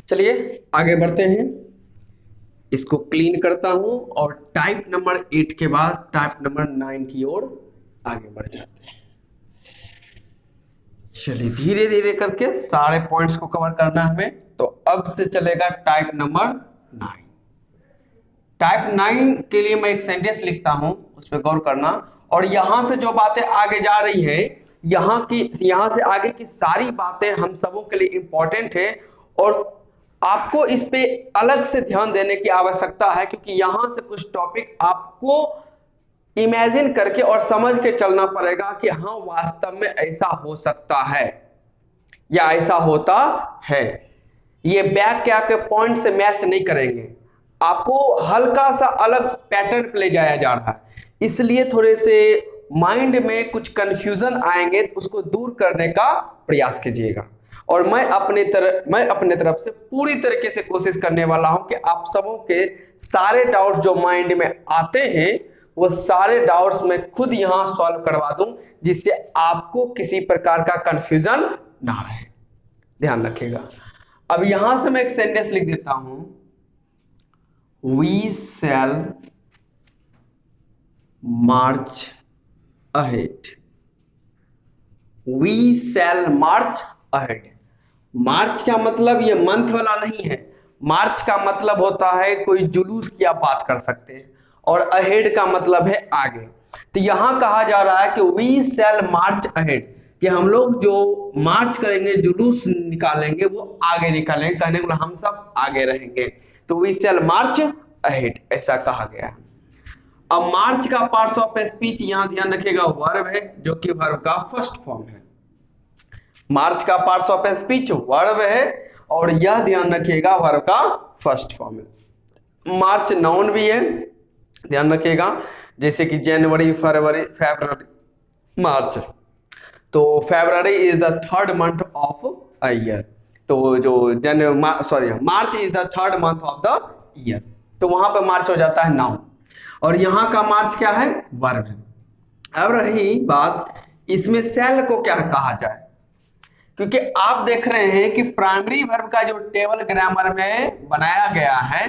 चलिए आगे बढ़ते हैं। इसको क्लीन करता हूं और टाइप नंबर 8 के बाद टाइप नंबर 9 की ओर आगे बढ़ जाते हैं। चलिए धीरे धीरे करके सारे पॉइंट्स को कवर करना है हमें। तो अब से चलेगा टाइप नंबर 9। टाइप 9 के लिए मैं एक सेंटेंस लिखता हूं, उस पर गौर करना। और यहां से जो बातें आगे जा रही है, यहां से आगे की सारी बातें हम सबों के लिए इंपॉर्टेंट है। और आपको इस पे अलग से ध्यान देने की आवश्यकता है, क्योंकि यहां से कुछ टॉपिक आपको इमेजिन करके और समझ के चलना पड़ेगा कि हाँ वास्तव में ऐसा हो सकता है या ऐसा होता है। ये बैक के आपके पॉइंट से मैच नहीं करेंगे, आपको हल्का सा अलग पैटर्न पे ले जाया जा रहा है। इसलिए थोड़े से माइंड में कुछ कंफ्यूजन आएंगे तो उसको दूर करने का प्रयास कीजिएगा। और मैं अपने तरफ से पूरी तरीके से कोशिश करने वाला हूं कि आप सबों के सारे डाउट्स जो माइंड में आते हैं वो सारे डाउट्स मैं खुद यहां सॉल्व करवा दूं, जिससे आपको किसी प्रकार का कंफ्यूजन ना रहे। ध्यान रखिएगा। अब यहां से मैं एक सेंटेंस लिख देता हूं, we shall march ahead. We shall march ahead. March का मतलब ये मंथ वाला नहीं है। मार्च का मतलब होता है कोई जुलूस की आप बात कर सकते हैं, और अहेड का मतलब है आगे। तो यहां कहा जा रहा है कि वी शैल मार्च अहेड, कि हम लोग जो मार्च करेंगे, जुलूस निकालेंगे, वो आगे निकालेंगे। कहने को हम सब आगे रहेंगे, तो वी शैल मार्च अहेड ऐसा कहा गया है। अब मार्च का पार्ट्स ऑफ स्पीच यहां ध्यान रखिएगा वर्ब है, जो कि वर्ब का फर्स्ट फॉर्म है। मार्च का पार्ट्स ऑफ स्पीच वर्ब है, और यह ध्यान रखिएगा वर्ब का फर्स्ट फॉर्म है। मार्च नाउन भी है, ध्यान रखिएगा, जैसे कि जनवरी, फरवरी, फरवरी, मार्च। तो February is the third month of a year. तो जो March is the third month of the year, तो वहां पर मार्च हो जाता है नाउन, और यहां का मार्च क्या है, वर्ब है। अब रही बात इसमें सेल को क्या कहा जाए, क्योंकि आप देख रहे हैं कि प्राइमरी वर्ब का जो टेबल ग्रामर में बनाया गया है,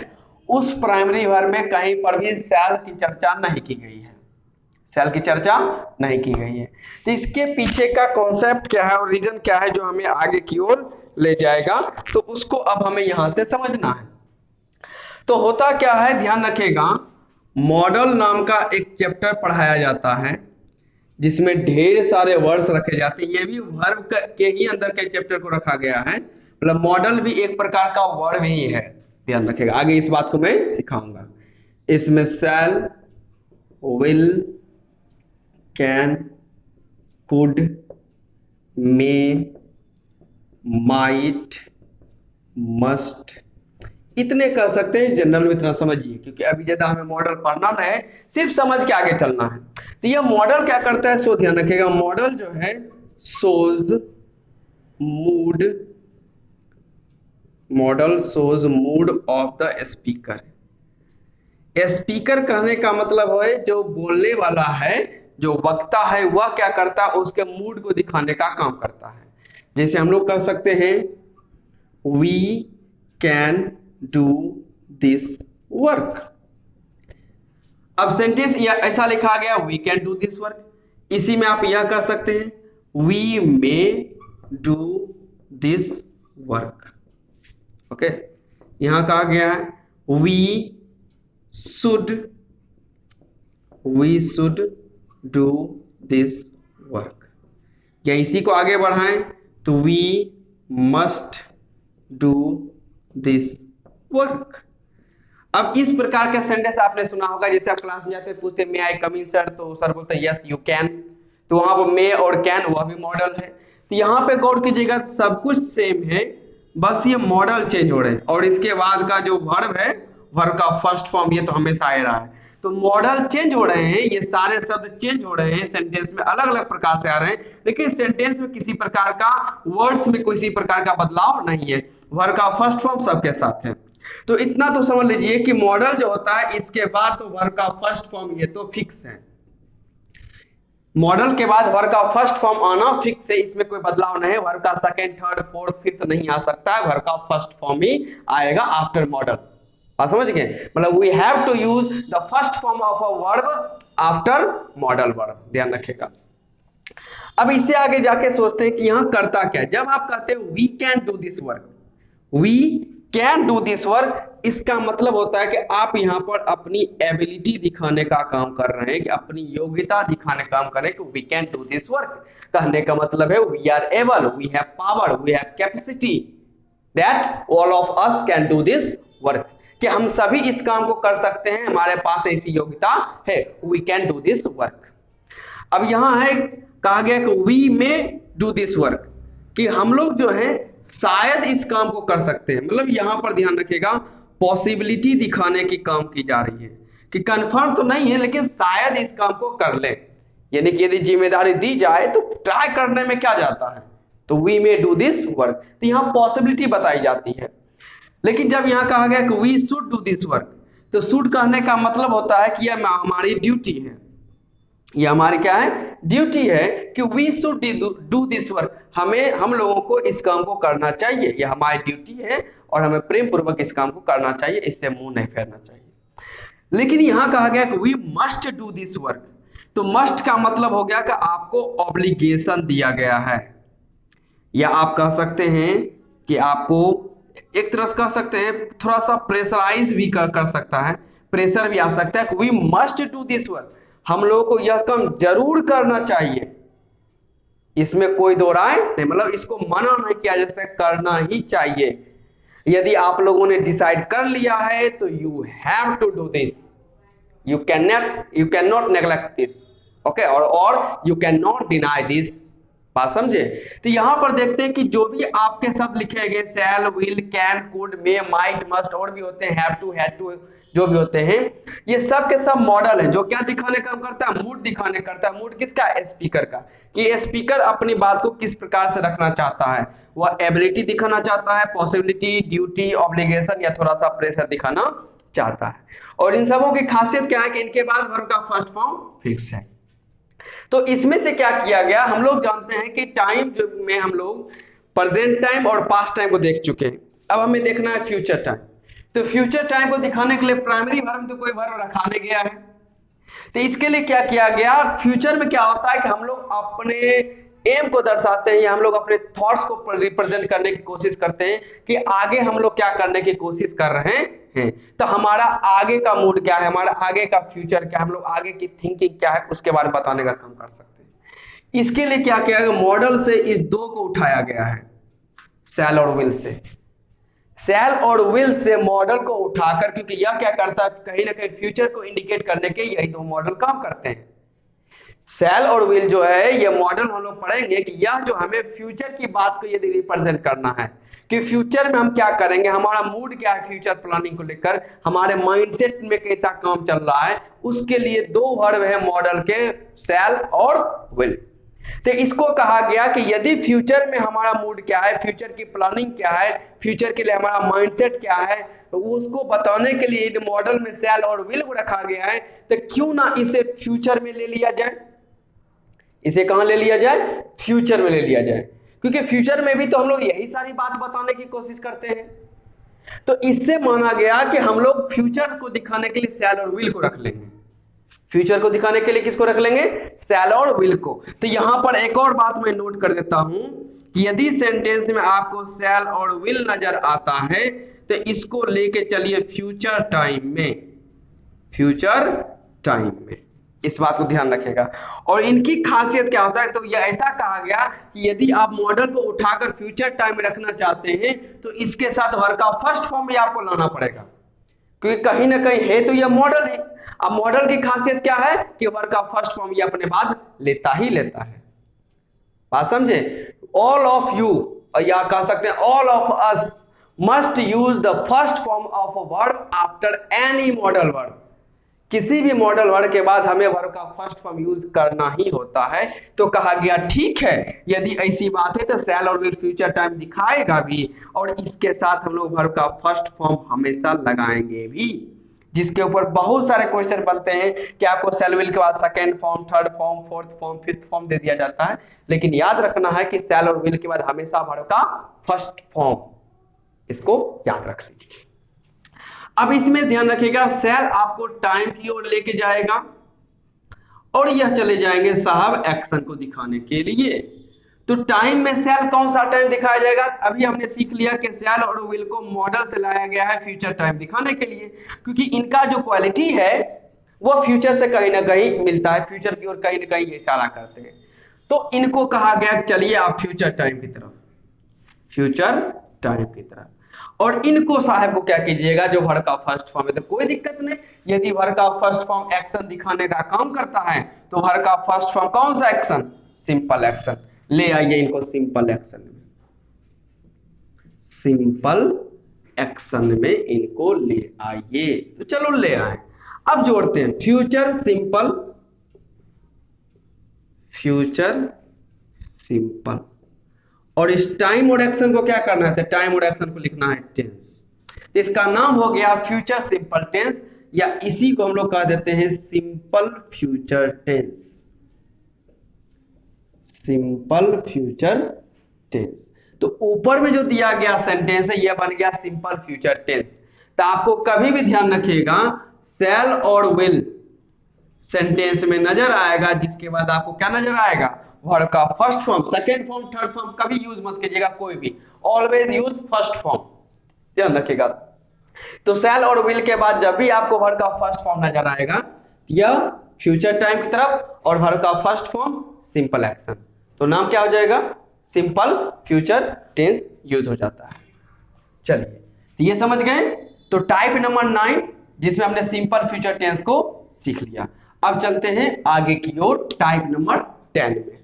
उस प्राइमरी वर्ब में कहीं पर भी सेल की चर्चा नहीं की गई है। सेल की चर्चा नहीं की गई है। तो इसके पीछे का कॉन्सेप्ट क्या है और रीजन क्या है जो हमें आगे की ओर ले जाएगा, तो उसको अब हमें यहां से समझना है। तो होता क्या है, ध्यान रखिएगा, मॉडल नाम का एक चैप्टर पढ़ाया जाता है, जिसमें ढेर सारे वर्ड्स रखे जाते हैं। ये भी वर्ब के ही अंदर के चैप्टर को रखा गया है, मतलब मॉडल भी एक प्रकार का वर्ब ही है। ध्यान रखिएगा, आगे इस बात को मैं सिखाऊंगा। इसमें shall, will, can, could, may, might, must, इतने कर सकते हैं। जनरल में इतना समझिए, क्योंकि अभी ज्यादा हमें मॉडल पढ़ना नहीं है, सिर्फ समझ के आगे चलना है। तो यह मॉडल क्या करता है, सो ध्यान रखिएगा, मॉडल जो है shows mood, model shows mood off the speaker. Speaker कहने का मतलब है जो बोलने वाला है, जो वक्ता है, वह क्या करता है, उसके मूड को दिखाने का काम करता है। जैसे हम लोग कर सकते हैं, we can do this work. अब सेंटेंस ऐसा लिखा गया, we can do this work. इसी में आप यह कर सकते हैं, we may do this work. Okay, यहां कहा गया है we should do this work, या इसी को आगे बढ़ाएं तो we must do this work. अब इस प्रकार का सेंटेंस आपने सुना होगा, जैसे आप क्लास में जाते पूछते मे आई कम इन सर, तो सर बोलते हैं यस यू कैन, तो वहां पर मे और कैन वह भी मॉडल है। तो यहाँ पे गौर कीजिएगा, सब कुछ सेम है, बस ये मॉडल चेंज हो रहे हैं। और इसके बाद का जो वर्ब है, वर्ब का फर्स्ट फॉर्म ये तो हमेशा आ रहा है। तो मॉडल चेंज हो रहे हैं, ये सारे शब्द चेंज हो रहे हैं, सेंटेंस में अलग अलग प्रकार से आ रहे हैं, लेकिन सेंटेंस में किसी प्रकार का, वर्ड्स में किसी प्रकार का बदलाव नहीं है। वर्ब का फर्स्ट फॉर्म सबके साथ है। तो इतना तो समझ लीजिए कि मॉडल जो होता है, इसके बाद तो वर्ब का फर्स्ट फॉर्म ये तो फिक्स है। मॉडल के बाद वर्ब का फर्स्ट फॉर्म आना फिक्स है, इसमें कोई बदलाव नहीं है। वर्ब का सेकंड, थर्ड, फोर्थ, फिफ्थ नहीं आ सकता है, वर्ब का फर्स्ट फॉर्म ही आएगा आफ्टर मॉडल। बात समझ गए? मतलब we have to use the first form of a verb after modal verb, ध्यान रखिएगा। अब इससे आगे जाके सोचते हैं कि यहां करता क्या है। जब आप कहते हैं we can do this work, we can do this work, इसका मतलब होता है कि आप यहां पर अपनी एबिलिटी दिखाने का काम कर रहे हैं, कि अपनी योग्यता दिखाने का काम कर रहे हैं कि we can do this work. कहने का मतलब है we are able, we have power, we have capacity that all of us can do this work, कि हम सभी इस काम को कर सकते हैं, हमारे पास ऐसी योग्यता है, we can do this work. अब यहां है कहा गया कि वी में डू दिस वर्क, कि हम लोग जो है शायद इस काम को कर सकते हैं। मतलब यहां पर ध्यान रखिएगा, पॉसिबिलिटी दिखाने की काम की जा रही है, कि कंफर्म तो नहीं है लेकिन शायद इस काम को कर ले। यानी कि यदि जिम्मेदारी दी जाए तो ट्राई करने में क्या जाता है, तो we may do this work, तो यहां पॉसिबिलिटी बताई जाती है। लेकिन जब यहां कहा गया कि we should do this work, तो शुड कहने का मतलब होता है कि यह हमारी ड्यूटी है, ये हमारी क्या है, ड्यूटी है, कि we should do this work, हमें, हम लोगों को इस काम को करना चाहिए, ये हमारी ड्यूटी है और हमें प्रेम पूर्वक इस काम को करना चाहिए, इससे मुंह नहीं फेरना चाहिए। लेकिन यहां कहा गया कि we must do this work, तो मस्ट का मतलब हो गया कि आपको ऑब्लिगेशन दिया गया है, या आप कह सकते हैं कि आपको एक तरह से कह सकते हैं थोड़ा सा प्रेशराइज भी कर सकता है, प्रेशर भी आ सकता है। We must do this work, हम लोगों को यह काम जरूर करना चाहिए, इसमें कोई दो राय नहीं, मतलब इसको मना नहीं किया जा सकता, करना ही चाहिए। यदि आप लोगों ने डिसाइड कर लिया है तो you have to do this, you can not neglect this, okay, और you can not deny this. बात समझे? तो यहां पर देखते हैं कि जो भी आपके शब्द लिखे गए, shall, will, can, could, may, might, must, और भी होते हैं, हैव टू, हैड टू, जो भी होते हैं, ये सब के सब मॉडल है, जो क्या दिखाने का काम करता है, मूड दिखाने करता है। मूड किसका? स्पीकर का, कि स्पीकर अपनी बात को किस प्रकार से रखना चाहता है, वह एबिलिटी दिखाना चाहता है, पॉसिबिलिटी, ड्यूटी, ऑब्लिगेशन, या थोड़ा सा प्रेशर दिखाना चाहता है। और इन सबों की खासियत क्या है कि इनके बाद वर्ब का फर्स्ट फॉर्म फिक्स है। तो इसमें से क्या किया गया, हम लोग जानते हैं कि टाइम जो में हम लोग प्रेजेंट टाइम और पास्ट टाइम को देख चुके हैं, अब हमें देखना है फ्यूचर टाइम। तो फ्यूचर टाइम को दिखाने के लिए प्राइमरी वर्ब तो कोई वर्ब रखाने गया है, तो इसके लिए क्या किया गया, फ्यूचर में क्या होता है कि हम लोग अपने एम को दर्शाते हैं, या हम लोग अपने थॉट्स को रिप्रेजेंट करने की कोशिश करते हैं कि आगे हम लोग क्या करने की कोशिश कर रहे हैं। तो हमारा आगे का मूड क्या है, हमारा आगे का फ्यूचर क्या है, हम लोग आगे की थिंकिंग क्या है, उसके बारे में बताने का काम कर सकते हैं। इसके लिए क्या किया गया, मॉडल से इस दो को उठाया गया है, शैल और विल से, शैल और विल से मॉडल को उठाकर, क्योंकि यह क्या करता है, कहीं ना कहीं फ्यूचर को इंडिकेट करने के यही दो मॉडल काम करते हैं। शैल और विल जो है ये मॉडल हम लोग पढ़ेंगे कि यह जो हमें फ्यूचर की बात को यदि रिप्रेजेंट करना है, कि फ्यूचर में हम क्या करेंगे, हमारा मूड क्या है फ्यूचर प्लानिंग को लेकर, हमारे माइंडसेट में कैसा काम चल रहा है, उसके लिए दो वर्ब है मॉडल के, शैल और विल। तो इसको कहा गया कि यदि फ्यूचर में हमारा मूड क्या है, फ्यूचर की प्लानिंग क्या है, फ्यूचर के लिए हमारा माइंडसेट क्या है, तो उसको बताने के लिए मॉडल में शैल और विल को रखा गया है। तो क्यों ना इसे फ्यूचर में ले लिया जाए, इसे कहां ले लिया जाए, फ्यूचर में ले लिया जाए, क्योंकि फ्यूचर में भी तो हम लोग यही सारी बात बताने की कोशिश करते हैं। तो इससे माना गया कि हम लोग फ्यूचर को दिखाने के लिए शैल और विल को रख लेंगे, फ्यूचर को दिखाने के लिए किसको रख लेंगे, शैल और विल को। तो यहां पर एक और बात मैं नोट कर देता हूं कि यदि सेंटेंस में आपको शैल और विल नजर आता है तो इसको लेके चलिए फ्यूचर टाइम में, फ्यूचर टाइम में, इस बात को ध्यान रखिएगा। और इनकी खासियत क्या होता है, तो यह ऐसा कहा गया कि यदि आप मॉडल को उठाकर फ्यूचर टाइम में रखना चाहते हैं तो इसके साथ वर्ब का फर्स्ट फॉर्म भी आपको लाना पड़ेगा, क्योंकि कहीं ना कहीं है तो यह मॉडल है। अब मॉडल की खासियत क्या है कि वर्ब का फर्स्ट फॉर्म ये अपने बाद लेता ही लेता है। बात समझे? ऑल ऑफ यू, या कह सकते हैं all of us must use the first form of a verb after any modal verb. किसी भी मॉडल वर्ड के बाद हमें वर्ब का फर्स्ट फॉर्म यूज करना ही होता है। तो कहा गया ठीक है, यदि ऐसी बात है तो शैल और विल फ्यूचर टाइम दिखाएगा भी, और इसके साथ हम लोग वर्ब का फर्स्ट फॉर्म हमेशा लगाएंगे भी। जिसके ऊपर बहुत सारे क्वेश्चन बनते हैं कि आपको शैल विल के बाद second form, third form, fourth form, fifth form दे दिया जाता है, लेकिन याद रखना है कि शैल और विल के बाद हमेशा वर्ब का फर्स्ट फॉर्म, इसको याद रख लीजिए। अब इसमें ध्यान रखिएगा, शैल आपको टाइम की ओर लेके जाएगा और यह चले जाएंगे साहब एक्शन को दिखाने के लिए। तो टाइम में शैल कौन सा टाइम दिखाया जाएगा? अभी हमने सीख लिया कि शैल और विल को मॉडल से लाया गया है फ्यूचर टाइम दिखाने के लिए, क्योंकि इनका जो क्वालिटी है वो फ्यूचर से कहीं ना कहीं मिलता है, फ्यूचर की ओर कहीं ना कहीं इशारा करते हैं। तो इनको कहा गया चलिए आप फ्यूचर टाइम की तरफ, फ्यूचर टाइम की तरफ। और इनको साहब को क्या कीजिएगा, जो वर्ब का फर्स्ट फॉर्म है तो कोई दिक्कत नहीं, यदि वर्ब का फर्स्ट फॉर्म एक्शन दिखाने का काम करता है तो वर्ब का फर्स्ट फॉर्म कौन सा एक्शन? Simple action. ले आइए इनको सिंपल एक्शन में, सिंपल एक्शन में इनको ले आइए। तो चलो ले आए। अब जोड़ते हैं फ्यूचर सिंपल, फ्यूचर सिंपल, और इस टाइम और एक्शन को क्या करना है? तो टाइम और एक्शन को लिखना है टेंस। तो इसका नाम हो गया फ्यूचर सिंपल टेंस, या इसी को हम लोग कह देते हैं simple future tense, simple future tense. तो ऊपर में जो दिया गया सेंटेंस है यह बन गया सिंपल फ्यूचर टेंस। तो आपको कभी भी ध्यान रखिएगा, शैल और विल सेंटेंस में नजर आएगा, जिसके बाद आपको क्या नजर आएगा? वर्ब का first form, second form, third form कभी यूज मत कीजिएगा कोई भी, ऑलवेज यूज फर्स्ट फॉर्म, ध्यान रखिएगा। तो शैल और विल के बाद जब भी आपको वर्ब का फर्स्ट फॉर्म नजर आएगा, यह फ्यूचर टाइम की तरफ, और वर्ब का फर्स्ट फॉर्म सिंपल एक्शन, तो नाम क्या हो जाएगा? सिंपल फ्यूचर टेंस यूज हो जाता है। चलिए, तो ये समझ गए। तो टाइप नंबर 9 जिसमें हमने सिंपल फ्यूचर टेंस को सीख लिया। अब चलते हैं आगे की ओर टाइप नंबर 10 में।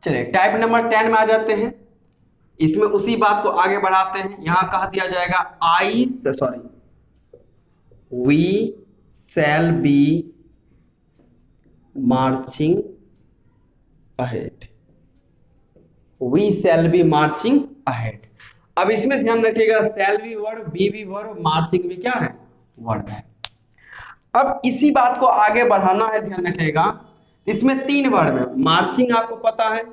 चलिए टाइप नंबर 10 में आ जाते हैं। इसमें उसी बात को आगे बढ़ाते हैं। यहां कहा दिया जाएगा we shall be marching ahead, we shall be marching ahead. अब इसमें ध्यान रखिएगा, शैल भी वर्ब, बी भी वर्ब, मार्चिंग भी क्या है? वर्ब है। अब इसी बात को आगे बढ़ाना है, ध्यान रखिएगा। इसमें 3 वर्ब है। मार्चिंग आपको पता है,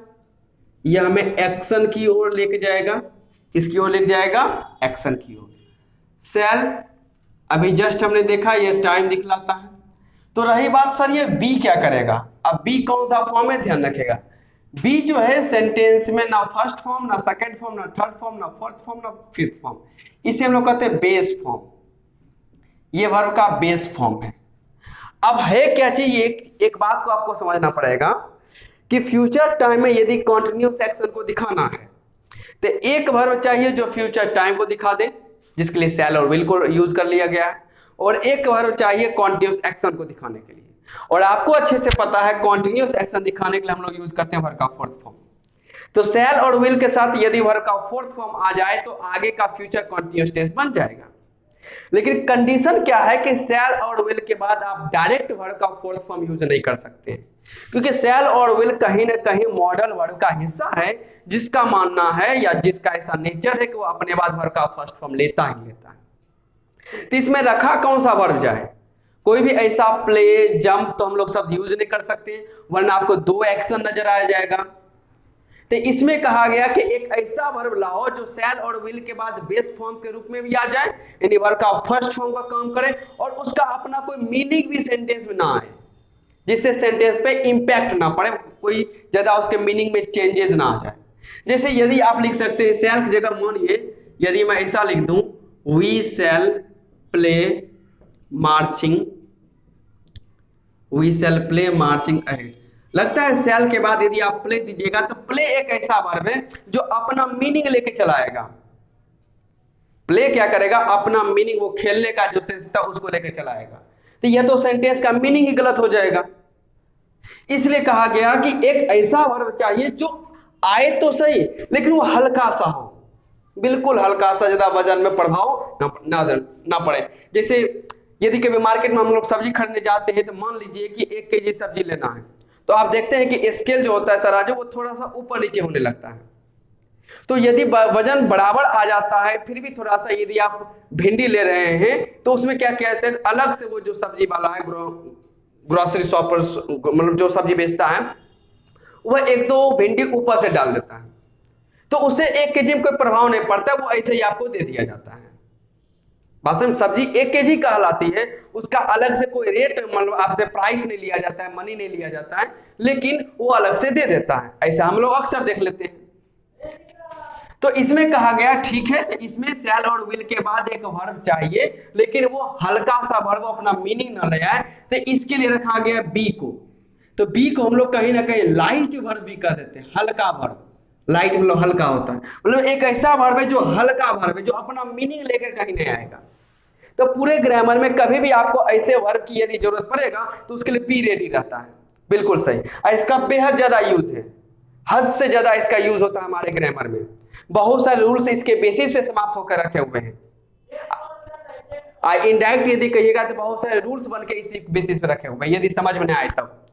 यह हमें एक्शन की ओर लेके जाएगा। किसकी ओर लेके जाएगा? एक्शन की ओर। शैल अभी जस्ट हमने देखा, ये टाइम दिखलाता है। तो रही बात सर ये बी क्या करेगा? अब बी कौन सा फॉर्म है? ध्यान रखिएगा, बी जो है सेंटेंस में ना फर्स्ट फॉर्म, ना सेकंड फॉर्म, ना थर्ड फॉर्म, ना फोर्थ फॉर्म, ना फिफ्थ फॉर्म, इसे हम लोग कहते हैं बेस फॉर्म। ये वर्ब का बेस फॉर्म है। अब है क्या चीज, एक बात को आपको समझना पड़ेगा कि फ्यूचर टाइम में यदि कॉन्टिन्यूस एक्शन को दिखाना है तो एक वर्ब चाहिए जो फ्यूचर टाइम को दिखा दे, जिसके लिए शैल और विल को यूज कर लिया गया है, और एक वर्ब चाहिए कॉन्टिन्यूस एक्शन को दिखाने के लिए। और आपको अच्छे से पता है कॉन्टिन्यूस एक्शन दिखाने के लिए हम लोग यूज करते हैं वर्ब का फोर्थ फॉर्म। तो शैल और विल के साथ यदि वर्ब का फोर्थ फॉर्म आ जाए तो आगे का फ्यूचर कॉन्टिन्यूस टेंस बन जाएगा। लेकिन कंडीशन क्या है कि शैल और विल के बाद आप डायरेक्ट वर्ब का फोर्थ फॉर्म यूज नहीं कर सकते, क्योंकि शैल और विल कहीं ना कहीं मॉडल वर्ब का हिस्सा है, जिसका मानना है या जिसका ऐसा नेचर है कि वो अपने बाद वर्ब का फर्स्ट फॉर्म लेता ही लेता है। तो इसमें रखा कौन सा वर्ब जाए? कोई भी ऐसा प्ले, जंप तो हम लोग सब यूज नहीं कर सकते, वरना आपको 2 एक्शन नजर आ जाएगा। तो इसमें कहा गया कि एक ऐसा वर्ब लाओ जो शैल और विल के बाद बेस फॉर्म के रूप में भी आ जाए, यानी वर्ब का फर्स्ट फॉर्म का काम करे, और उसका अपना कोई मीनिंग भी सेंटेंस में ना आए, जिससे सेंटेंस पे इंपैक्ट ना पड़े, कोई ज्यादा उसके मीनिंग में चेंजेस ना आ जाए। जैसे यदि आप लिख सकते हैं शैल की जगह, मानिए यदि मैं ऐसा लिख दूं, we shall play marching, we shall play marching ahead. लगता है शैल के बाद यदि आप प्ले दीजिएगा तो प्ले एक ऐसा वर्ब है जो अपना मीनिंग लेके चलाएगा। प्ले क्या करेगा? अपना मीनिंग, वो खेलने का जो सेंस था उसको लेके चलाएगा। तो यह तो सेंटेंस का मीनिंग ही गलत हो जाएगा। इसलिए कहा गया कि एक ऐसा वर्ब चाहिए जो आए तो सही लेकिन वो हल्का सा हो, बिल्कुल हल्का सा, ज्यादा वजन में प्रभाव ना पड़े। जैसे यदि कभी मार्केट में हम लोग सब्जी खरीदने जाते हैं तो मान लीजिए कि 1 केजी सब्जी लेना है, तो आप देखते हैं कि स्केल जो होता है, तराजू, वो थोड़ा सा ऊपर नीचे होने लगता है। तो यदि वजन बराबर आ जाता है, फिर भी थोड़ा सा, यदि आप भिंडी ले रहे हैं तो उसमें क्या कहते हैं, अलग से वो जो सब्जी वाला है, ग्रोसरी शॉप पर, मतलब जो सब्जी बेचता है, वह एक दो भिंडी ऊपर से डाल देता है, तो उसे 1 केजी में कोई प्रभाव नहीं पड़ता, वो ऐसे ही आपको दे दिया जाता है। वास्तव में सब्जी 1 केजी कहलाती है, उसका अलग से कोई रेट, मतलब आपसे प्राइस नहीं लिया जाता है, मनी नहीं लिया जाता है, लेकिन वो अलग से दे देता है। ऐसा हम लोग अक्सर देख लेते हैं। तो इसमें कहा गया ठीक है, इसमें शैल और विल के बाद एक वर्ब चाहिए, लेकिन वो हल्का सा वर्ब, अपना मीनिंग न ले आए, तो इसके लिए रखा गया बी को। तो बी को हम लोग कहीं ना कहीं लाइट वर्ब भी कह देते हैं, हल्का वर्ब। लाइट मतलब हल्का होता है, मतलब एक ऐसा वर्ब है जो हल्का वर्ब है, जो अपना मीनिंग लेकर कहीं नहीं आएगा। तो पूरे ग्रामर में कभी भी आपको ऐसे वर्ब की यदि जरूरत पड़ेगा तो उसके लिए बी रेडी रहता है। बिल्कुल सही, और इसका बेहद ज्यादा यूज है, हद से ज्यादा इसका यूज होता है हमारे ग्रामर में। बहुत सारे रूल्स इसके बेसिस पे समाप्त होकर रखे हुए हैं। इनडायरेक्ट यदि कहिएगा तो बहुत सारे रूल्स बन के इसी बेसिस पे रखे हुए हैं, यदि समझ में नहीं आए तब।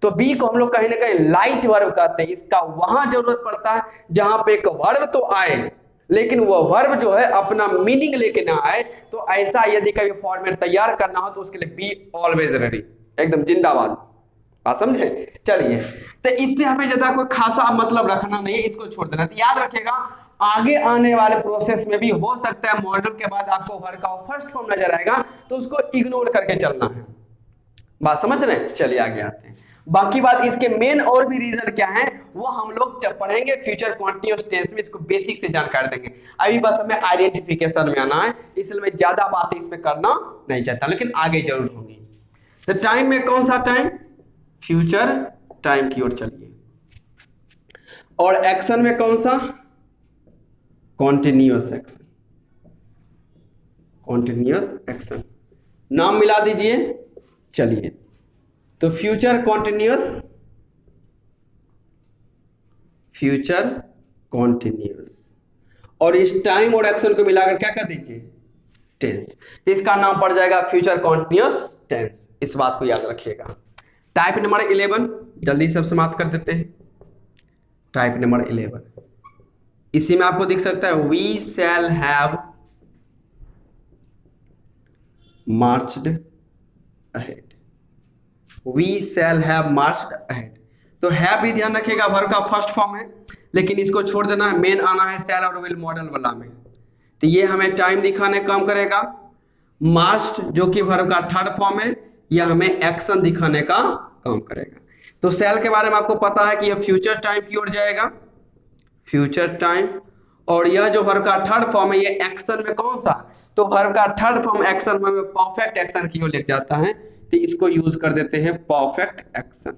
तो बी को हम लोग कहीं ना कहीं लाइट वर्ब कहते हैं। इसका वहां जरूरत पड़ता है जहां पे एक वर्ब तो आए, लेकिन वह वर्ब जो है अपना मीनिंग लेके ना आए। तो ऐसा यदि कभी फॉर्मेट तैयार करना हो तो उसके लिए बी ऑलवेज रेडी, एकदम जिंदाबाद। बात समझे? चलिए, तो इससे हमें ज्यादा कोई खासा मतलब रखना नहीं है, इसको छोड़ देना। तो याद रखिएगा, आगे आने वाले प्रोसेस में भी हो सकता है मॉडल के बाद आपको वर्ब का फर्स्ट फॉर्म नजर आएगा, तो उसको इग्नोर करके चलना है। बात समझ रहे हैं? चलिए आगे आते हैं। बाकी बात इसके मेन और भी रीजन क्या है वो हम लोग जब पढ़ेंगे फ्यूचर कॉन्टिन्यूअस टेंस में, इसको बेसिक से जानकारी देंगे। अभी बस हमें आइडेंटिफिकेशन में आना है, इसलिए मैं ज्यादा बात इसमें करना नहीं चाहता, लेकिन आगे जरूर होंगी। तो टाइम में कौन सा टाइम? फ्यूचर टाइम की ओर चलिए। और एक्शन में कौन सा? Continuous action. कॉन्टिन्यूअस एक्शन, नाम मिला दीजिए। चलिए, तो फ्यूचर कॉन्टिन्यूअस, फ्यूचर कॉन्टिन्यूअस, और इस टाइम और एक्शन को मिलाकर क्या कर दीजिए? टेंस। इसका नाम पड़ जाएगा फ्यूचर कॉन्टिन्यूअस टेंस। इस बात को याद रखिएगा। टाइप नंबर 11 जल्दी सब समाप्त कर देते हैं। टाइप नंबर 11, इसी में आपको दिख सकता है, we shall have marched ahead. We shall have marched ahead. तो हैव भी ध्यान रखिएगा, वर्ब का फर्स्ट फॉर्म है, लेकिन इसको छोड़ देना है, मेन आना है शैल और विल मॉडल वाला में। तो ये हमें टाइम दिखाने काम करेगा। मार्च्ड जो कि वर्ब का थर्ड फॉर्म है, यह हमें एक्शन दिखाने का काम करेगा। तो शैल के बारे में आपको पता है कि यह फ्यूचर टाइम की ओर जाएगा, फ्यूचर टाइम। और यह जो वर्ब का थर्ड फॉर्म है, ये एक्शन में कौन सा? तो वर्ब का थर्ड फॉर्म एक्शन में परफेक्ट एक्शन की ओर ले जाता है, तो इसको यूज कर देते हैं परफेक्ट एक्शन।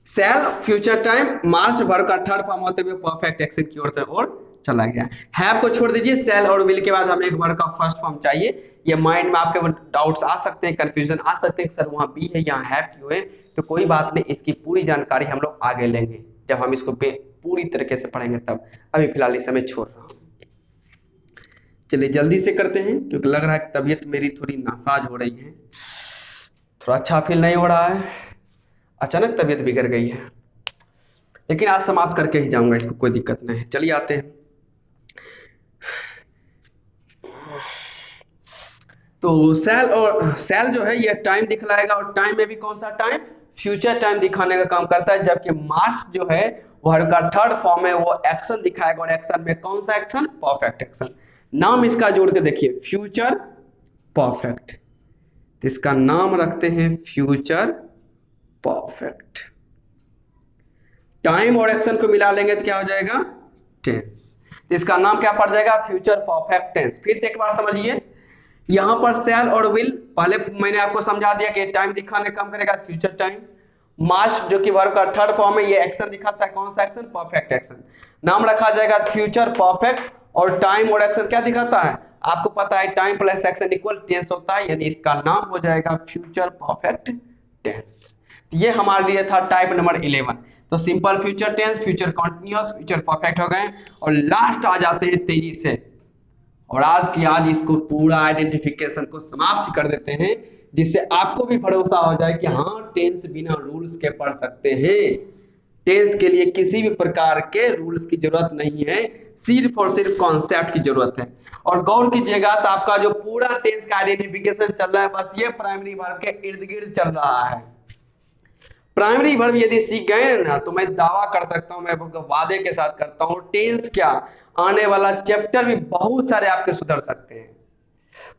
शैल फ्यूचर टाइम, मार्च वर्ब का थर्ड फॉर्म होते हुए परफेक्ट एक्शन की ओर चला गया। हैव को छोड़ दीजिए, शैल और विल के बाद हमें एक वर्ब का फर्स्ट फॉर्म चाहिए। ये माइंड में आपके डाउट्स आ सकते हैं, कंफ्यूजन आ सकते हैं, सर वहां बी है यहाँ हैव क्यों है? तो कोई बात नहीं, इसकी पूरी जानकारी हम लोग आगे लेंगे जब हम इसको पूरी तरीके से पढ़ेंगे तब। अभी फिलहाल इस समय छोड़ रहा हूँ। चलिए जल्दी से करते हैं, क्योंकि लग रहा है कि तबीयत मेरी थोड़ी नासाज हो रही है, थोड़ा अच्छा फील नहीं हो रहा है, अचानक तबीयत बिगड़ गई है। लेकिन आज समाप्त करके ही जाऊंगा, इसको कोई दिक्कत नहीं है। चलिए आते हैं। तो सेल जो है ये टाइम दिखलाएगा, और टाइम में भी कौन सा टाइम? फ्यूचर टाइम दिखाने का काम करता है। जबकि मार्च जो है वर्ब का थर्ड फॉर्म है, वो एक्शन दिखाएगा, और एक्शन में कौन सा एक्शन? Perfect action. नाम इसका जोड़ के देखिए, फ्यूचर परफेक्ट, तो इसका नाम रखते हैं फ्यूचर परफेक्ट। टाइम और एक्शन को मिला लेंगे तो क्या हो जाएगा? टेंस। तो इसका नाम क्या पड़ जाएगा? Future perfect tense. फिर से एक बार समझिए, यहां पर शैल और विल, पहले मैंने आपको समझा दिया कि टाइम दिखाने काम करेगा फ्यूचर टाइम। मार्च जो कि वर्ब का थर्ड फॉर्म है, ये एक्शन दिखाता है, कौन सा एक्शन? Perfect action. नाम रखा जाएगा फ्यूचर परफेक्ट, और टाइम और एक्शन क्या दिखाता है? आपको पता है time plus action equal tense होता है, यानी इसका नाम हो जाएगा फ्यूचर परफेक्ट टेंस। ये हमारे लिए था टाइप नंबर 11। तो simple future tense, future continuous, future perfect हो गए, और लास्ट आ जाते हैं तेजी से, और आज इसको पूरा आइडेंटिफिकेशन को समाप्त कर देते हैं, जिससे आपको भी भरोसा हो जाए कि हाँ टेंस बिना रूल्स के पढ़ सकते हैं। टेंस के लिए किसी भी प्रकार के रूल्स की जरूरत नहीं है, सिर्फ और सिर्फ कॉन्सेप्ट की जरूरत है। और गौर कीजिएगा तो आपका जो पूरा टेंस का आइडेंटिफिकेशन चल रहा है बस ये प्राइमरी वर्ब के इर्द गिर्द चल रहा है। प्राइमरी वर्ब यदि सीख गए ना तो मैं दावा कर सकता हूं, मैं वादे के साथ करता हूं, टेंस क्या आने वाला चैप्टर भी बहुत सारे आपके सुधर सकते हैं।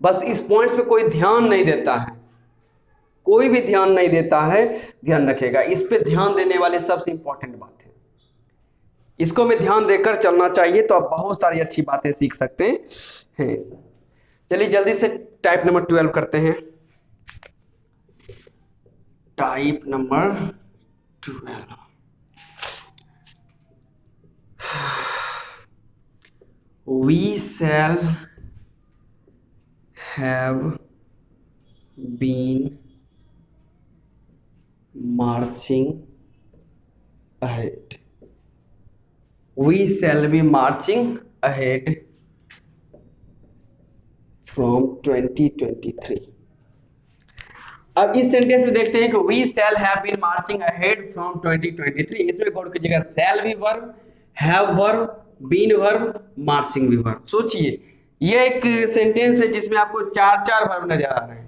बस इस पॉइंट्स पे कोई ध्यान नहीं देता है, कोई भी ध्यान नहीं देता है। ध्यान रखेगा, इस पे ध्यान देने वाली सबसे इंपॉर्टेंट बात है, इसको में ध्यान देकर चलना चाहिए तो आप बहुत सारी अच्छी बातें सीख सकते हैं। चलिए जल्दी से टाइप नंबर 12 करते हैं। Type number 12, we shall have been marching ahead. We shall be marching ahead from 2023. अब इस सेंटेंस में देखते हैं कि we shall have been marching ahead from 2023। इसमें गौर कीजिएगा, shall भी verb, have verb, been verb, marching भी वर्ब। सोचिए ये एक सेंटेंस है जिसमें आपको चार चार वर्ब नजर आ रहे हैं।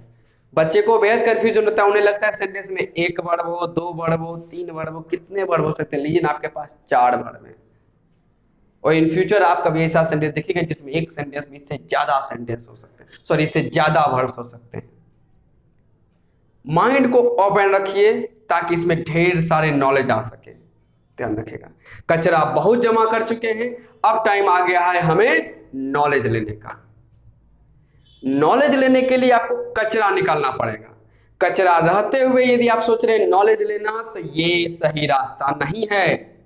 बच्चे को बेहद कंफ्यूजन होता है, उन्हें लगता है सेंटेंस में एक वर्ब हो, दो वर्ब हो, तीन वर्ब हो, कितने वर्ब हो सकते हैं, लेकिन आपके पास चार वर्ब है। और इन फ्यूचर आप कभी ऐसा सेंटेंस देखिएगा जिसमें एक सेंटेंस में इससे ज्यादा सेंटेंस हो सकते हैं, सॉरी इससे ज्यादा वर्ब्स हो सकते हैं। माइंड को ओपन रखिए ताकि इसमें ढेर सारे नॉलेज आ सके। ध्यान रखिएगा, कचरा बहुत जमा कर चुके हैं, अब टाइम आ गया है हमें नॉलेज लेने का। नॉलेज लेने के लिए आपको कचरा निकालना पड़ेगा। कचरा रहते हुए यदि आप सोच रहे हैं नॉलेज लेना, तो ये सही रास्ता नहीं है।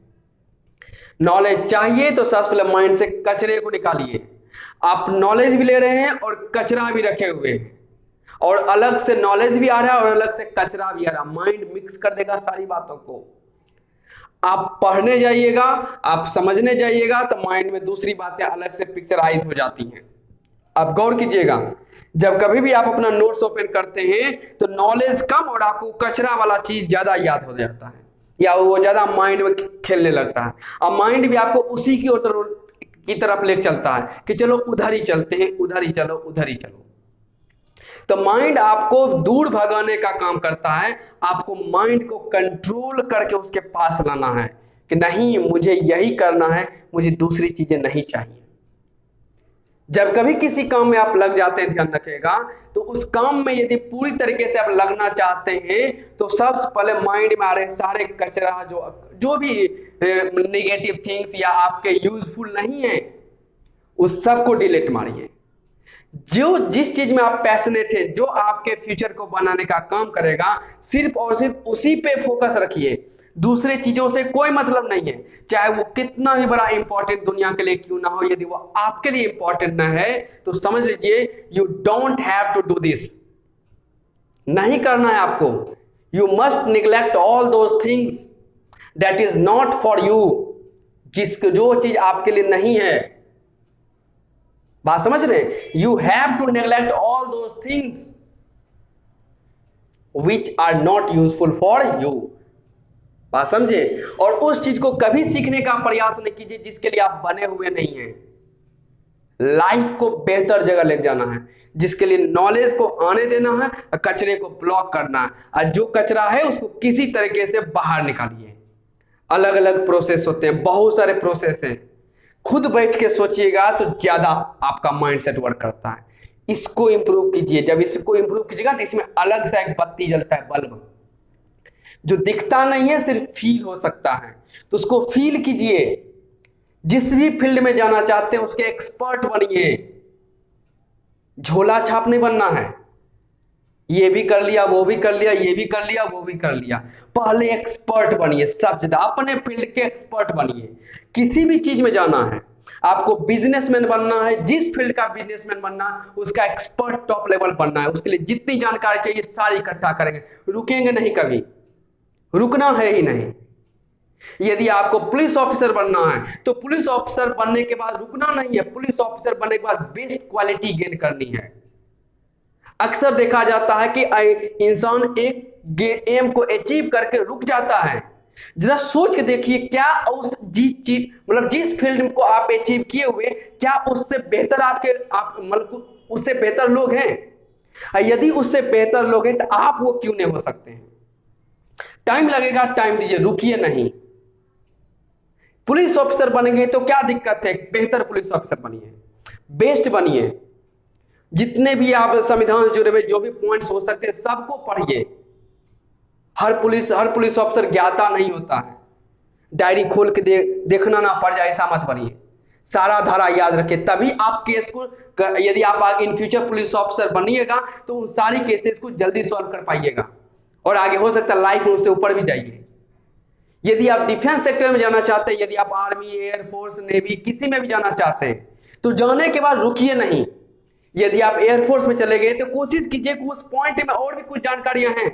नॉलेज चाहिए तो सबसे पहले माइंड से कचरे को निकालिए। आप नॉलेज भी ले रहे हैं और कचरा भी रखे हुए हैं, और अलग से नॉलेज भी आ रहा है और अलग से कचरा भी आ रहा है। माइंड मिक्स कर देगा सारी बातों को। आप पढ़ने जाइएगा, आप समझने जाइएगा तो माइंड में दूसरी बातें अलग से पिक्चराइज हो जाती हैं। अब गौर कीजिएगा, जब कभी भी आप अपना नोट्स ओपन करते हैं तो नॉलेज कम और आपको कचरा वाला चीज ज्यादा याद हो जाता है, या वो ज्यादा माइंड में खेलने लगता है। अब माइंड भी आपको उसी की तरफ ले चलता है कि चलो उधर ही चलते हैं, उधर ही चलो, उधर ही चलो। तो माइंड आपको दूर भगाने का काम करता है। आपको माइंड को कंट्रोल करके उसके पास लाना है कि नहीं, मुझे यही करना है, मुझे दूसरी चीजें नहीं चाहिए। जब कभी किसी काम में आप लग जाते हैं, ध्यान रखिएगा, तो उस काम में यदि पूरी तरीके से आप लगना चाहते हैं तो सबसे पहले माइंड में आ रहे सारे कचरा, जो भी नेगेटिव थिंग्स या आपके यूजफुल नहीं है, उस सब को डिलीट मारिए। जिस चीज में आप पैशनेट है, जो आपके फ्यूचर को बनाने का काम करेगा, सिर्फ और सिर्फ उसी पे फोकस रखिए। दूसरे चीजों से कोई मतलब नहीं है, चाहे वो कितना भी बड़ा इंपॉर्टेंट दुनिया के लिए क्यों ना हो। यदि वो आपके लिए इंपॉर्टेंट ना है तो समझ लीजिए you don't have to do this, नहीं करना है आपको। You must neglect all those things that is not for you, जो चीज आपके लिए नहीं है। बात समझ रहे हैं? You have to neglect all those things which are not useful for you. बात समझे? और उस चीज को कभी सीखने का प्रयास नहीं कीजिए जिसके लिए आप बने हुए नहीं हैं। लाइफ को बेहतर जगह ले जाना है, जिसके लिए नॉलेज को आने देना है, कचरे को ब्लॉक करना है। और जो कचरा है उसको किसी तरीके से बाहर निकालिए। अलग अलग प्रोसेस होते हैं, बहुत सारे प्रोसेस हैं। खुद बैठ के सोचिएगा तो ज्यादा आपका माइंडसेट वर्क करता है। इसको इंप्रूव कीजिए। जब इसको इंप्रूव कीजिएगा तो इसमें अलग सा एक बत्ती जलता है, बल्ब, जो दिखता नहीं है, सिर्फ फील हो सकता है। तो उसको फील कीजिए। जिस भी फील्ड में जाना चाहते हैं उसके एक्सपर्ट बनिए। झोला छाप नहीं बनना है, ये भी कर लिया, वो भी कर लिया, ये भी कर लिया, वो भी कर लिया। पहले एक्सपर्ट बनिए, सब ज्यादा अपने फील्ड के एक्सपर्ट बनिए। किसी भी चीज में जाना है, आपको बिजनेसमैन बनना है, जिस फील्ड का बिजनेसमैन बनना है उसका एक्सपर्ट टॉप लेवल बनना है। उसके लिए जितनी जानकारी चाहिए सारी इकट्ठा करेंगे, रुकेंगे नहीं, कभी रुकना है ही नहीं। यदि आपको पुलिस ऑफिसर बनना है तो पुलिस ऑफिसर बनने के बाद रुकना नहीं है। पुलिस ऑफिसर बनने के बाद बेस्ट क्वालिटी गेन करनी है। अक्सर देखा जाता है कि इंसान एक एम को अचीव करके रुक जाता है, जरा सोच के देखिए, क्या उस चीज मतलब जिस फील्ड को आप अचीव किए हुए, क्या उससे बेहतर आप मतलब उससे बेहतर लोग हैं? यदि उससे बेहतर लोग हैं तो आप वो क्यों नहीं हो सकते हैं? टाइम लगेगा, टाइम दीजिए, रुकिए नहीं। पुलिस ऑफिसर बनेंगे तो क्या दिक्कत है? बेहतर पुलिस ऑफिसर बनिए, बेस्ट बनिए। जितने भी आप संविधान से जुड़े हुए जो भी पॉइंट्स हो सकते हैं सबको पढ़िए। हर पुलिस ऑफिसर ज्ञाता नहीं होता है, डायरी खोल के देखना ना पड़ जाए ऐसा मत बनिए। सारा धारा याद रखिए, तभी आप केस को, यदि आप इन फ्यूचर पुलिस ऑफिसर बनिएगा तो उन सारी केसेस को जल्दी सॉल्व कर पाइएगा और आगे हो सकता है लाइफ में उससे ऊपर भी जाइए। यदि आप डिफेंस सेक्टर में जाना चाहते हैं, यदि आप आर्मी, एयरफोर्स, नेवी किसी में भी जाना चाहते हैं तो जाने के बाद रुकिए नहीं। यदि आप एयरफोर्स में चले गए तो कोशिश कीजिए कि उस पॉइंट में और भी कुछ जानकारियां हैं।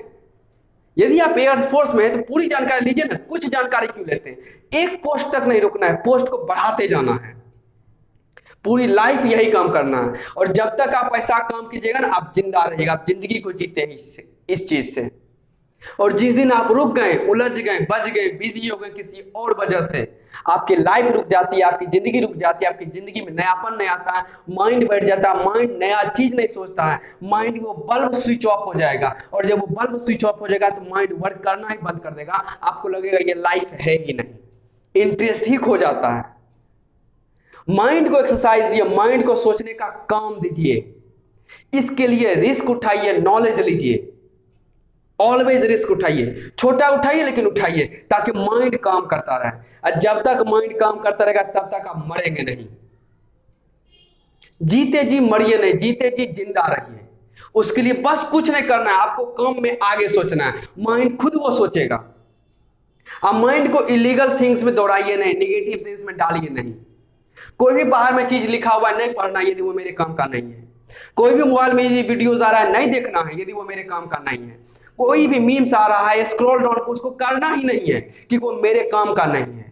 यदि आप एयरफोर्स में हैं तो पूरी जानकारी लीजिए ना, कुछ जानकारी क्यों लेते हैं? एक पोस्ट तक नहीं रुकना है, पोस्ट को बढ़ाते जाना है, पूरी लाइफ यही काम करना है। और जब तक आप ऐसा काम कीजिएगा ना, आप जिंदा रहिएगा, आप जिंदगी को जीते हैं इस चीज से। और जिस दिन आप रुक गए, उलझ गए, बच गए, बिजी हो गए किसी और वजह से, आपकी लाइफ रुक जाती है, आपकी जिंदगी रुक जाती है, आपकी जिंदगी में नयापन नहीं आता है, माइंड बैठ जाता है, माइंड नया चीज नहीं सोचता है, माइंड वो बल्ब स्विच ऑफ हो जाएगा। और जब वो बल्ब स्विच ऑफ हो जाएगा तो माइंड वर्क करना ही बंद कर देगा, आपको लगेगा ये लाइफ है ही नहीं, इंटरेस्ट ही खो जाता है। माइंड को एक्सरसाइज दिए, माइंड को सोचने का काम दीजिए, इसके लिए रिस्क उठाइए, नॉलेज लीजिए, ऑलवेज रिस्क उठाइए, छोटा उठाइए लेकिन उठाइए, ताकि माइंड काम करता रहे। और जब तक माइंड काम करता रहेगा तब तक आप मरेंगे नहीं। जीते जी मरिए नहीं, जीते जी जिंदा रहिए। उसके लिए बस कुछ नहीं करना है, आपको काम में आगे सोचना है, माइंड खुद वो सोचेगा। आप माइंड को इलीगल थिंग्स में दौड़ाइए नहीं, निगेटिव सेंस में डालिए नहीं। कोई भी बाहर में चीज लिखा हुआ है नहीं पढ़ना यदि वो मेरे काम का नहीं है। कोई भी मोबाइल में यदि वीडियोज आ रहा है नहीं देखना है यदि वो मेरे काम का नहीं है। कोई भी मीम्स आ रहा है स्क्रॉल डाउन उसको करना ही नहीं है कि वो मेरे काम का नहीं है।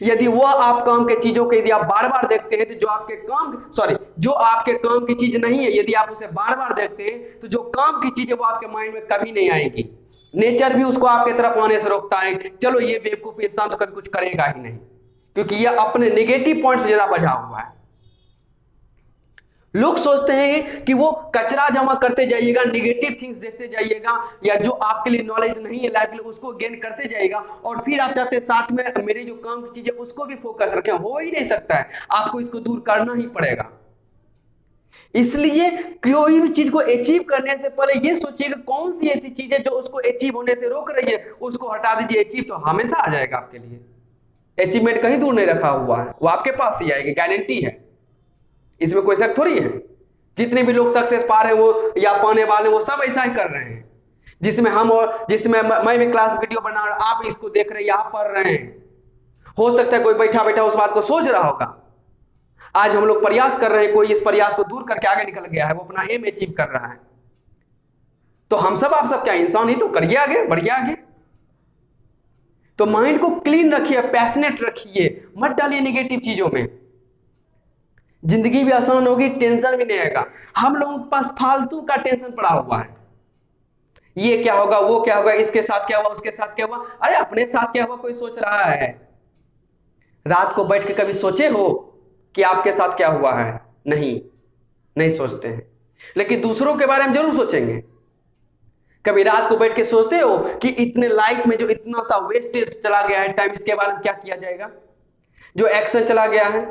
यदि वो आप काम के चीजों को यदि आप बार बार देखते हैं तो जो आपके काम की चीज नहीं है यदि आप उसे बार बार देखते हैं तो जो काम की चीज है वो आपके माइंड में कभी नहीं आएगी। नेचर भी उसको आपके तरफ आने से रोकता है, चलो ये बेवकूफ इंसान तो कभी कुछ करेगा ही नहीं, क्योंकि ये अपने नेगेटिव पॉइंट से ज्यादा बजा हुआ है। लोग सोचते हैं कि वो कचरा जमा करते जाइएगा, नेगेटिव थिंग्स देखते जाइएगा, या जो आपके लिए नॉलेज नहीं है लाइफ में उसको गेन करते जाइएगा, और फिर आप चाहते हैं साथ में मेरी जो काम की चीज है उसको भी फोकस रखें। हो ही नहीं सकता है, आपको इसको दूर करना ही पड़ेगा। इसलिए कोई भी चीज को अचीव करने से पहले ये सोचिएगा कौन सी ऐसी चीज है जो उसको अचीव होने से रोक रही है, उसको हटा दीजिए। अचीव तो हमेशा आ जाएगा आपके लिए, अचीवमेंट कहीं दूर नहीं रखा हुआ है, वो आपके पास ही आएगी, गारंटी है, इसमें कोई शक थोड़ी है। जितने भी लोग सक्सेस पा रहे हैं वो या पाने वाले वो सब ऐसा ही कर रहे हैं, जिसमें मैं भी क्लास वीडियो बना रहा, आप इसको देख रहे हैं, आप पढ़ रहे हैं। हो सकता है कोई बैठा बैठा उस बात को सोच रहा होगा। आज हम लोग प्रयास कर रहे हैं, कोई इस प्रयास को दूर करके आगे निकल गया है, वो अपना एम अचीव कर रहा है। तो हम सब आप सब क्या इंसान ही तो, करिए आगे, बढ़िए आगे। तो माइंड को क्लीन रखिए, पैशनेट रखिए, मत डालिए नेगेटिव चीजों में। जिंदगी भी आसान होगी, टेंशन भी नहीं आएगा। हम लोगों के पास फालतू का टेंशन पड़ा हुआ है, ये क्या होगा, वो क्या होगा, इसके साथ क्या हुआ, उसके साथ क्या हुआ। अरे अपने साथ क्या हुआ कोई सोच रहा है? रात को बैठ के कभी सोचे हो कि आपके साथ क्या हुआ है? नहीं, नहीं सोचते हैं। लेकिन दूसरों के बारे में जरूर सोचेंगे। कभी रात को बैठ के सोचते हो कि इतने लाइफ में जो इतना सा वेस्टेज चला गया है टाइम, इसके बारे में क्या किया जाएगा? जो एक्शन चला गया है,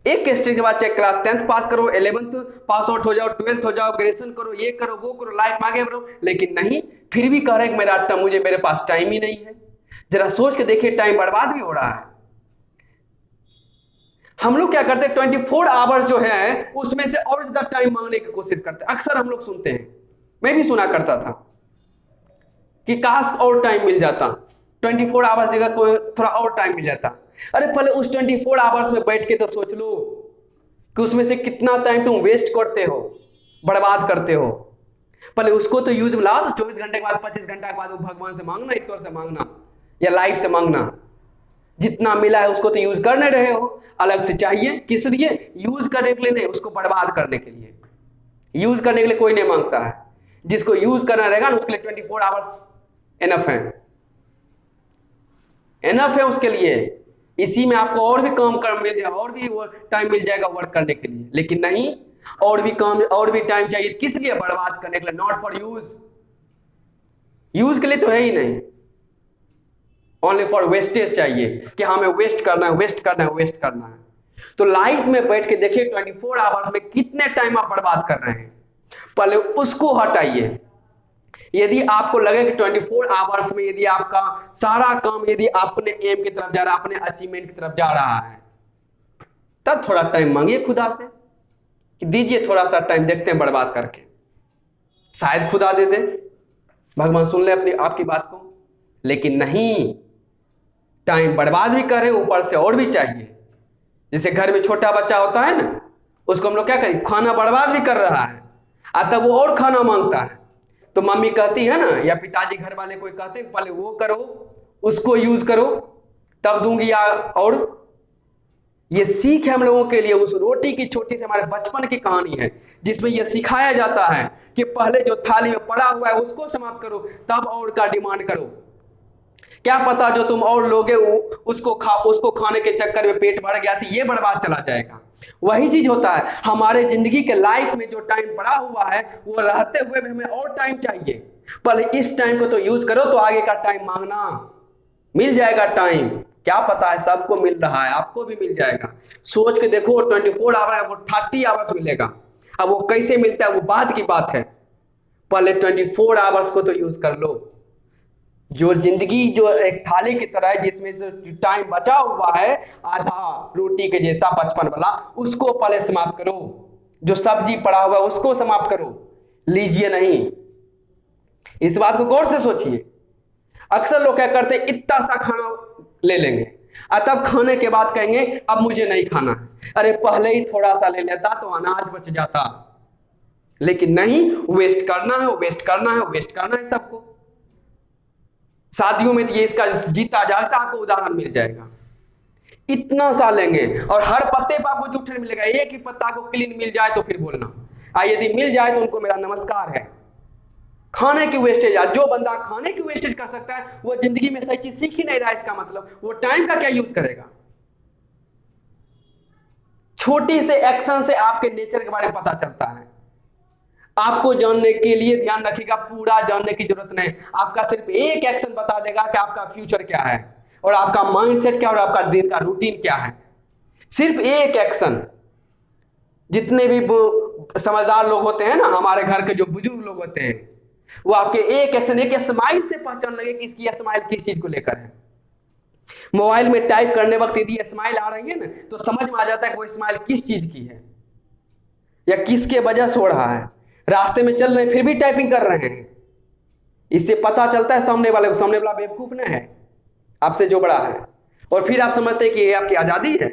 एक स्टेज के बाद चाहे क्लास 10th पास करो, 11th पास आउट हो जाओ, 12th हो जाओ, ग्रेजुएशन करो, ये करो वो करो, लाइफ में आगे बढ़ो, लेकिन नहीं, फिर भी कह रहे हैं कि मेरे पास टाइम ही नहीं है। जरा सोच के देखिए, टाइम बर्बाद भी हो रहा है। हम लोग क्या करते हैं, 24 आवर्स जो है उसमें से और ज्यादा टाइम मांगने की कोशिश करते हैं। अक्सर हम लोग सुनते हैं, मैं भी सुना करता था कि काश और टाइम मिल जाता, 24 आवर्स जगह कोई थोड़ा और टाइम मिल जाता। अरे पहले उस 24 आवर्स में बैठ के तो सोच लो कि उसमें से कितना टाइम तुम वेस्ट करते हो, बर्बाद करते हो। पहले उसको तो यूज में लाओ। 24 घंटे के बाद, 25 घंटे के बाद वो भगवान से मांगना, ईश्वर से मांगना या लाइफ से मांगना। जितना मिला है उसको तो यूज कर नहीं रहे हो, अलग से चाहिए। किस लिए? यूज करने के लिए नहीं, उसको बर्बाद करने के लिए। यूज करने के लिए कोई नहीं मांगता है, जिसको यूज करना रहेगा ना उसके लिए 24 आवर्स इनफ है। एनफ है उसके लिए। इसी में आपको और भी काम कर मिल जाए, और भी टाइम मिल जाएगा वर्क करने के लिए, लेकिन नहीं, और भी काम, और भी टाइम चाहिए किस लिए? बर्बाद करने के लिए, नॉट फॉर यूज। यूज के लिए तो है ही नहीं, ओनली फॉर वेस्टेज चाहिए कि हमें वेस्ट करना है, वेस्ट करना है, वेस्ट करना है। तो लाइफ में बैठ के देखिए 24 आवर्स में कितने टाइम आप बर्बाद कर रहे हैं, पहले उसको हटाइए। यदि आपको लगे कि 24 आवर्स में यदि आपका सारा काम यदि अपने एम की तरफ जा रहा है, अपने अचीवमेंट की तरफ जा रहा है, तब थोड़ा टाइम मांगिए खुदा से कि दीजिए थोड़ा सा टाइम, देखते हैं बर्बाद करके, शायद खुदा दे दे, भगवान सुन ले अपनी आपकी बात को। लेकिन नहीं, टाइम बर्बाद भी कर रहे हैं, ऊपर से और भी चाहिए। जैसे घर में छोटा बच्चा होता है ना, उसको हम लोग क्या करें, खाना बर्बाद भी कर रहा है, तब वो और खाना मांगता है, तो मम्मी कहती है ना, या पिताजी घर वाले कोई कहते हैं पहले वो करो, उसको यूज करो, तब दूंगी। और ये सीख है हम लोगों के लिए, उस रोटी की छोटी से हमारे बचपन की कहानी है, जिसमें यह सिखाया जाता है कि पहले जो थाली में पड़ा हुआ है उसको समाप्त करो, तब और का डिमांड करो। क्या पता जो तुम और लोगे उसको खाने के चक्कर में पेट भर गया तो ये बर्बाद चला जाएगा। वही चीज होता है हमारे जिंदगी के लाइफ में, जो टाइम पड़ा हुआ है वो रहते हुए भी हमें और टाइम चाहिए। पहले इस टाइम को तो यूज करो, तो आगे का टाइम मांगना, मिल जाएगा टाइम। क्या पता है, सबको मिल रहा है, आपको भी मिल जाएगा। सोच के देखो 24 आवर, वो 30 आवर्स मिलेगा। अब वो कैसे मिलता है वो बात की बात है, पहले 24 आवर्स को तो यूज कर लो। जो जिंदगी जो एक थाली की तरह है, जिसमें से टाइम बचा हुआ है आधा रोटी के जैसा बचपन वाला, उसको पहले समाप्त करो। जो सब्जी पड़ा हुआ है उसको समाप्त करो, लीजिए नहीं। इस बात को गौर से सोचिए। अक्सर लोग क्या करते हैं, इतना सा खाना ले लेंगे और तब खाने के बाद कहेंगे अब मुझे नहीं खाना है। अरे पहले ही थोड़ा सा ले लेता तो अनाज बच जाता। लेकिन नहीं, वेस्ट करना है, वेस्ट करना है, वेस्ट करना है सबको। शादियों में ये इसका जीता जागता आपको उदाहरण मिल जाएगा। इतना सा लेंगे और हर पत्ते पर आपको जूठन मिलेगा, एक ही पत्ता को क्लीन मिल जाए तो फिर बोलना, यदि मिल जाए तो उनको मेरा नमस्कार है। खाने की वेस्टेज, जो बंदा खाने की वेस्टेज कर सकता है वो जिंदगी में सही चीज सीख ही नहीं रहा। इसका मतलब वो टाइम का क्या यूज करेगा? छोटी से एक्शन से आपके नेचर के बारे में पता चलता है। आपको जानने के लिए ध्यान रखिएगा, पूरा जानने की जरूरत नहीं, आपका सिर्फ एक एक्शन बता देगा कि आपका फ्यूचर क्या है और आपका माइंडसेट क्या और आपका दिन का रूटीन क्या है। सिर्फ एक एक्शन। जितने भी समझदार लोग होते हैं ना, हमारे घर के जो बुजुर्ग लोग होते हैं, वो आपके एक एक्शन, एक स्माइल से पहचान लगे कि इसकी स्माइल किस चीज को लेकर है। मोबाइल में टाइप करने वक्त यदि स्माइल आ रही है ना, तो समझ में आ जाता है कि वो स्माइल किस चीज की है या किसके वजह से हो रहा है। रास्ते में चल रहे हैं फिर भी टाइपिंग कर रहे हैं, इससे पता चलता है सामने वाले को, सामने वाला बेवकूफ नहीं है, आपसे जो बड़ा है। और फिर आप समझते हैं कि ये आपकी आजादी है।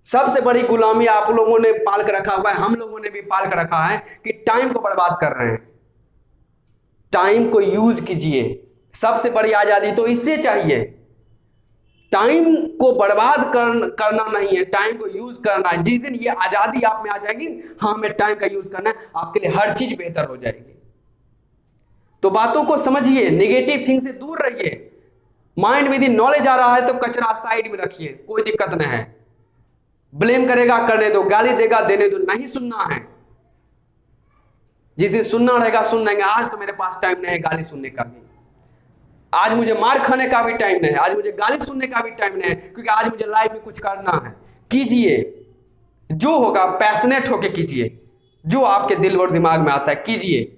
सबसे बड़ी गुलामी आप लोगों ने पाल कर रखा हुआ है, हम लोगों ने भी पाल कर रखा है कि टाइम को बर्बाद कर रहे हैं। टाइम को यूज कीजिए, सबसे बड़ी आजादी तो इससे चाहिए। टाइम को बर्बाद करना नहीं है, टाइम को यूज करना है। जिस दिन ये आजादी आप में आ जाएगी, हाँ हमें टाइम का यूज करना है, आपके लिए हर चीज बेहतर हो जाएगी। तो बातों को समझिए, नेगेटिव थिंग से दूर रहिए। माइंड में यदि नॉलेज आ रहा है तो कचरा साइड में रखिए, कोई दिक्कत नहीं है। ब्लेम करेगा करने दो, गाली देगा देने दो, नहीं सुनना है। जिस दिन सुनना रहेगा सुन लेंगे। आज तो मेरे पास टाइम नहीं है गाली सुनने का भी, आज मुझे मार खाने का भी टाइम नहीं है, आज मुझे गाली सुनने का भी टाइम नहीं है, क्योंकि आज मुझे लाइफ में कुछ करना है। कीजिए, जो होगा पैशनेट होके कीजिए, जो आपके दिल और दिमाग में आता है कीजिए।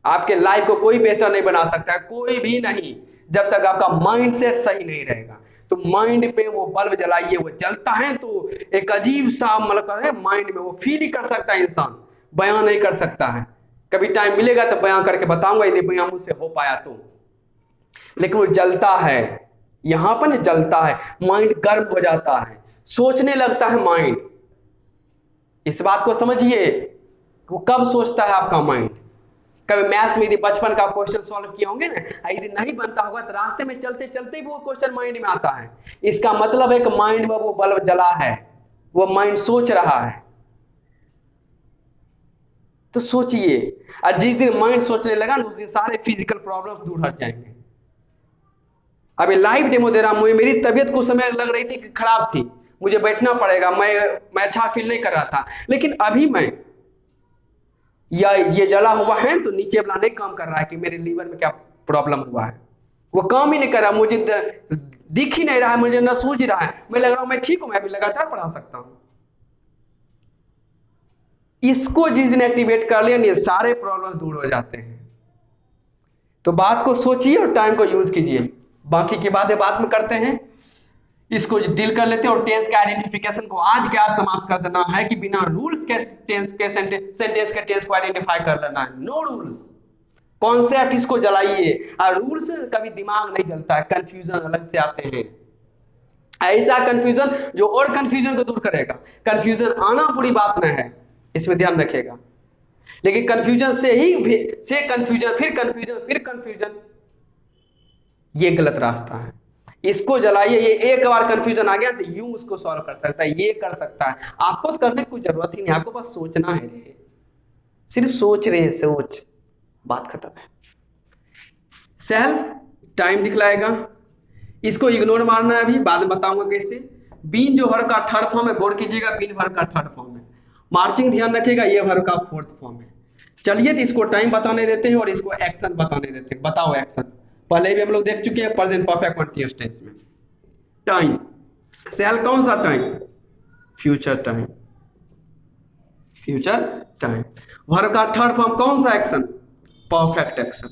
आपके लाइफ को कोई बेहतर नहीं बना सकता है, कोई भी नहीं, जब तक आपका माइंडसेट सही नहीं रहेगा। तो माइंड पे वो बल्ब जलाइए, वो जलता है तो एक अजीब सा मतलब है माइंड में, वो फील ही कर सकता है इंसान, बयां नहीं कर सकता है। कभी टाइम मिलेगा तो बयां करके बताऊंगा, यदि बयां मुझसे हो पाया तो। लेकिन वो जलता है, यहां पर नहीं जलता है, माइंड गर्म हो जाता है, सोचने लगता है माइंड। इस बात को समझिए, वो कब सोचता है आपका माइंड। कभी मैथ्स में यदि बचपन का क्वेश्चन सॉल्व किए होंगे ना, यदि नहीं बनता होगा तो रास्ते में चलते चलते भी वो क्वेश्चन माइंड में आता है। इसका मतलब है कि माइंड में वो बल्ब जला है, वो माइंड सोच रहा है। तो सोचिए, और जिस दिन माइंड सोचने लगा ना, उस दिन सारे फिजिकल प्रॉब्लम्स दूर हट जाएंगे। अभी लाइव डेमो दे रहा हूं, मेरी तबीयत कुछ समय लग रही थी कि खराब थी, मुझे बैठना पड़ेगा, मैं अच्छा फील नहीं कर रहा था, लेकिन अभी मैं या ये जला हुआ है तो नीचे वाला नहीं काम कर रहा है कि मेरे लीवर में क्या प्रॉब्लम हुआ है, वो काम ही नहीं कर रहा, मुझे दिख ही नहीं रहा है, मुझे न सूझ रहा है, मैं लग रहा हूं मैं ठीक हूं, मैं अभी लगातार पढ़ा सकता हूं। इसको जिस दिन एक्टिवेट कर लिया, ये सारे प्रॉब्लम दूर हो जाते हैं। तो बात को सोचिए और टाइम को यूज कीजिए, बाकी की बातें बाद में करते हैं, इसको डील कर लेते हैं। और टेंस के आइडेंटिफिकेशन को आज क्या समाप्त कर देना है कि बिना रूल्स के टेंस के सेंटेंस के टेंस को आइडेंटिफाई कर लेना है, नो रूल्स, कॉन्सेप्ट इसको जलाइए। और रूल्स कभी दिमाग नहीं जलता है, कंफ्यूजन अलग से आते हैं, ऐसा कंफ्यूजन जो और कंफ्यूजन को दूर करेगा। कंफ्यूजन आना बुरी बात न है, इसमें ध्यान रखिएगा, लेकिन कंफ्यूजन से कंफ्यूजन फिर कंफ्यूजन फिर कंफ्यूजन, ये गलत रास्ता है। इसको जलाइए, ये एक बार कंफ्यूजन आ गया तो यूं उसको सॉल्व कर सकता है, ये कर सकता है, आपको तो करने की कोई जरूरत ही नहीं, आपको बस सोचना है रे, सिर्फ सोच रहे हैं, सोच, बात खत्म है। सेल्फ टाइम दिखलाएगा, इसको इग्नोर मारना है, अभी बाद में बताऊंगा कैसे। बीन जो वर्ब का थर्ड फॉर्म है, गौर कीजिएगा, बीन वर्ब का थर्ड फॉर्म है। मार्चिंग ध्यान रखिएगा, ये वर्ब का फोर्थ फॉर्म है। चलिए तो इसको टाइम बताने देते हैं और इसको एक्शन बताने देते हैं। बताओ एक्शन, पहले भी हम लोग देख चुके हैं प्रेजेंट परफेक्ट कंटीन्यूअस टेंस में। टाइम, सेल कौन सा time? Future time, future time. Verb का थर्ड फॉर्म कौन सा action? Perfect action,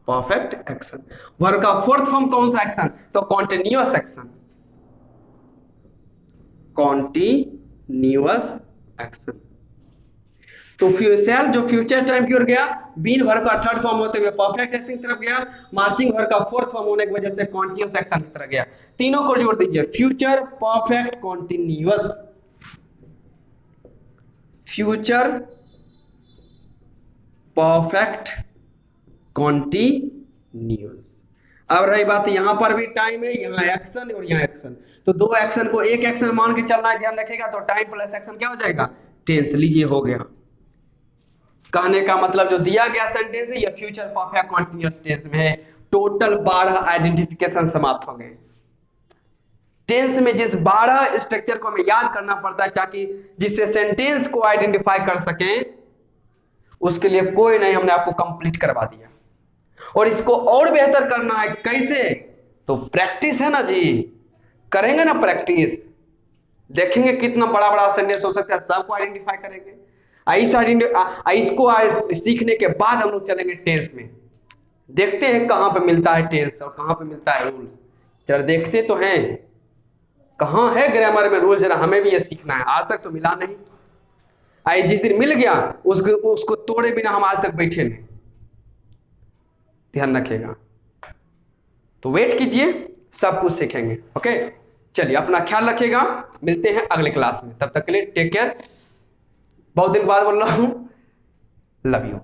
perfect action. Verb का फोर्थ फॉर्म कौन सा एक्शन? तो कॉन्टिन्यूअस एक्शन, कॉन्टिन्यूअस एक्शन। तो सेल जो फ्यूचर टाइम की ओर गया, बीन वर्ब का थर्ड फॉर्म होते हुए परफेक्ट एक्शन की तरफ गया, मार्चिंग वर्ब का फोर्थ फॉर्म होने की वजह से कॉन्टिन्यूअस एक्शन की तरफ गया। तीनों को जोड़ दीजिए, future perfect continuous, future perfect continuous. अब रही बात, यहां पर भी टाइम है, यहां एक्शन और यहां एक्शन, तो दो एक्शन को एक एक्शन मान के चलना है, ध्यान रखिएगा। तो टाइम प्लस एक्शन क्या हो जाएगा? टेंस। लीजिए हो गया। कहने का मतलब जो दिया गया सेंटेंस है ये फ्यूचर परफेक्ट कॉन्टिन्यूअस टेंस में है। टोटल 12 आइडेंटिफिकेशन समाप्त हो गए। टेंस में जिस 12 स्ट्रक्चर को हमें याद करना पड़ता है ताकि जिससे सेंटेंस को आइडेंटिफाई कर सकें, उसके लिए कोई नहीं, हमने आपको कंप्लीट करवा दिया। और इसको और बेहतर करना है कैसे? तो प्रैक्टिस है ना जी, करेंगे ना प्रैक्टिस, देखेंगे कितना बड़ा बड़ा सेंटेंस हो सकता है, सबको आइडेंटिफाई करेंगे। इसको सीखने के बाद हम लोग चलेंगे टेंस में, देखते हैं कहां पे मिलता है टेंस और कहां पे मिलता है रूल। जरा देखते तो हैं कहां है ग्रामर में रूल, जरा हमें भी ये सीखना है, आज तक तो मिला नहीं। आई जिस दिन मिल गया उसको तोड़े बिना हम आज तक बैठे नहीं, ध्यान रखिएगा। तो वेट कीजिए, सब कुछ सीखेंगे। ओके, चलिए अपना ख्याल रखिएगा, मिलते हैं अगले क्लास में, तब तक के लिए टेक केयर। बहुत दिन बाद बोल रहा हूं, लव यू।